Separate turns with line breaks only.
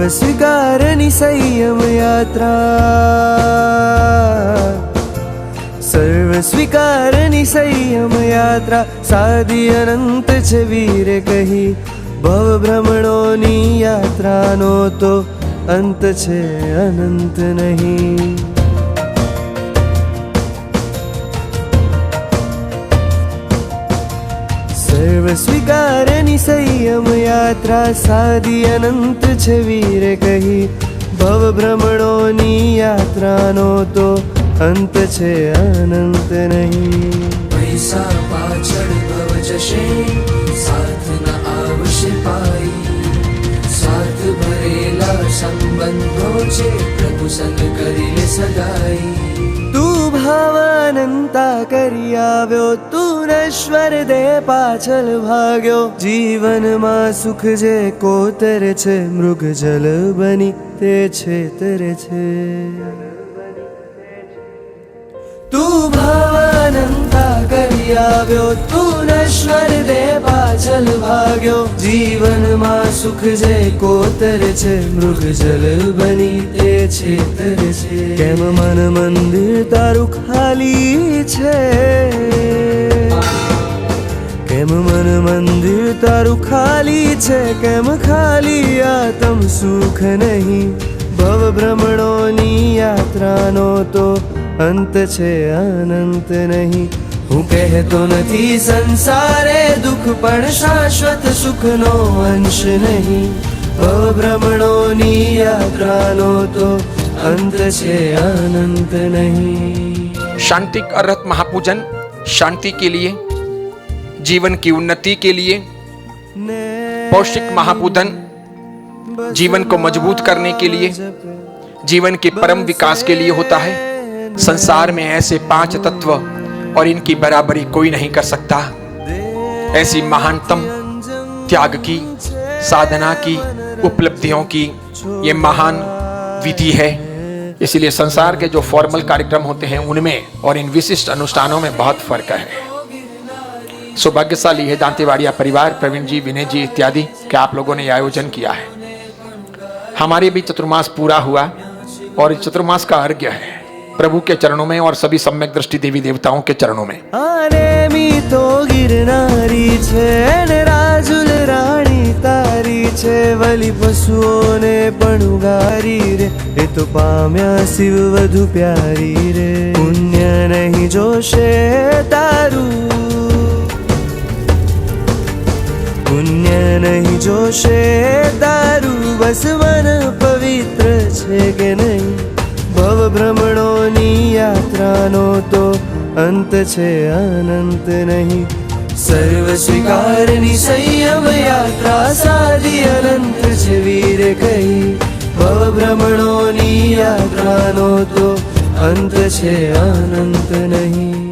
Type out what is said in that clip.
સ્વીકારની સંયમ યાત્રા, સર્વ સ્વીકારની સંયમ યાત્રા, સાદી અનંત છે વીરે કહી, ભવ ભ્રમણોની યાત્રાનો તો અંત છે અનંત નહીં. સર્વ સ્વીકારની સંયમ યાત્રા, સાદી અનંત છે વીરે કહી, ભવ ભ્રમણોની યાત્રાનો તો અંત છે અનંત નહીં.
પૈસા પાછળ ભવ જશે, સાથ ન આવશે પાઈ, સાથ ભરેલા સંબંધો છે, પ્રભુ સંગ કરી લે સગાઈ.
તું ભાવાનંતા કરી આવ્યો, તું નશ્વર દેહ પાછળ ભાગ્યો, જીવનમાં સુખ જે કોતરે છે, મૃગ જલ બની તે છેતરે છે. તું ભાવાનંતા કરી આવ્યો, તું નશ્વર દેહ પાછળ ભાગ્યો, જીવનમાં સુખ જે કોતરે છે, મૃગ જલ બની તે છેતરે છે. કેમ મન મંદિર તારું ખાલી છે, કેમ મન મંદિર તારું ખાલી છે, કેમ ખાલી આત્મ સુખ નહીં, ભવ ભ્રમણોની યાત્રાનો તો અંત છે અનંત નહીં. હું કહેતો નથી સંસારે દુઃખ, પણ શાશ્વત સુખનો અંશ નહીં, ભવ ભ્રમણોની યાત્રાનો તો અંત છે अनंत नहीं.
शांति का अर्थ महापूजन शांति के लिए, जीवन की उन्नति के लिए. पौष्टिक महापूजन जीवन को मजबूत करने के लिए, जीवन के परम विकास के लिए होता है. संसार में ऐसे 5 तत्व और इनकी बराबरी कोई नहीं कर सकता. ऐसी महानतम त्याग की, साधना की, उपलब्धियों की ये महान विधि है. इसलिए संसार के जो फॉर्मल कार्यक्रम होते हैं उनमें और इन विशिष्ट अनुष्ठानों में बहुत फर्क है. सौभाग्यशाली है दांतेवाड़िया परिवार, प्रवीण जी, विनय जी इत्यादि के आप लोगों ने यह आयोजन किया है. हमारे भी चतुर्मास पूरा हुआ और इस चतुर्मास का अर्घ्य है प्रभु के चरणों में और सभी सम्यक दृष्टि देवी देवताओं के चरणों में.
मी तो गिरनारी छे ने राजुल राणी तारी छे, वली पशुओने पण उगारी रे, ए तो पाम्या शिव वधु प्यारी रे. पुण्य नहीं जोशे तारू, पुण्य नहीं जोशे तारू, बस मन पवित्र छे के नहीं, भव भ्रमणोनी यात्रानो तो अंत छे अनंत नहीं. सर्व स्वीकारनी संयम यात्रा, सादी अनंत छे वीरे कही, भव भ्रमणोनी यात्रानो तो अंत छे अनंत नहीं.